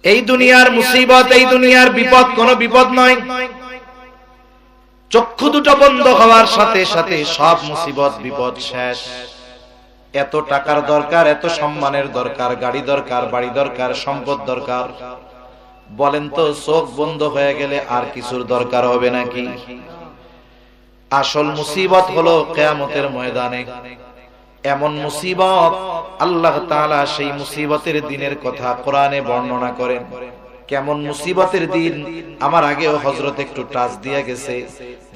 এই দুনিয়ার মুসিবত, এই দুনিয়ার বিপদ কোনো বিপদ নয়। চক্ষু দুটো বন্ধ হওয়ার সাথে সাথে সব মুসিবত বিপদ শেষ। এত টাকার দরকার, এত সম্মানের দরকার, গাড়ি দরকার, বাড়ি দরকার, সম্পদ দরকার, বলেন তো চোখ বন্ধ হয়ে গেলে আর কিছুর দরকার হবে নাকি? আসল মুসিবত হলো কিয়ামতের ময়দানে। এমন মুসিবত আল্লাহ তাআলা সেই মুসিবতের দিনের কথা কোরআনে বর্ণনা করেন। কেমন মুসিবতের দিন? আমার আগেও হযরত একটু টাচ দিয়ে গেছে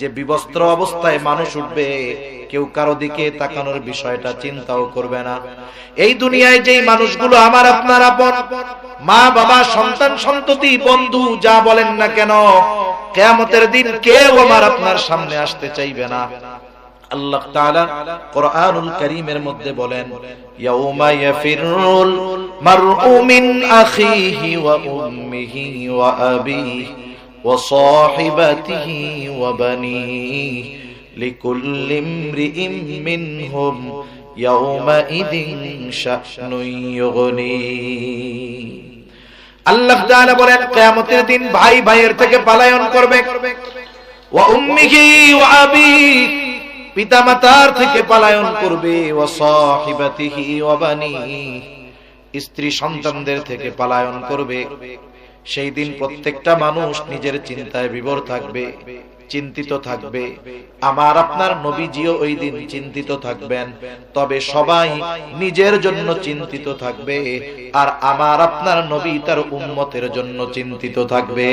যে বিবস্ত্র অবস্থায় মানুষ উঠবে, কেউ কারো দিকে তাকানোর বিষয়টা চিন্তাও করবে না। এই দুনিয়ায় যেই মানুষগুলো আমার আপনার আপন, মা বাবা, সন্তান সন্ততি, বন্ধু, যা বলেন না কেন, কিয়ামতের দিন কেউ আমার আপনার সামনে আসতে চাইবে না। আল্লাহ তাআলা কোরআনুল কারীমের মধ্যে বলেন, ইয়াউমা ইয়াফিরুল মারউ মিন আখিহি ওয়া উম্মিহি ওয়া আবিহি ওয়া সাহিবাতিহি ওয়া বানিহি লিকুল্লি ইমরিইম মিনহুম ইয়াউমা ইদিন শা'নুন ইউগনি। আল্লাহ তাআলা বলেন, কিয়ামতের দিন ভাই ভাইয়ের থেকে পলায়ন করবে, ওয়া উম্মিহি ওয়া আবিহি, পিতামাতার থেকে পলায়ন করবে, ওয়া সাহিবাতিহি ওয়া বানিহি, স্ত্রী সন্তানদের থেকে পলায়ন করবে। সেই দিন প্রত্যেকটা মানুষ নিজের চিন্তায় বিভোর থাকবে, চিন্তিত থাকবে। আমার আপনার নবীজিও ওই দিন চিন্তিত থাকবেন, তবে সবাই নিজের জন্য চিন্তিত থাকবে, আর আমার আপনার নবী তার উম্মতের জন্য চিন্তিত থাকবে।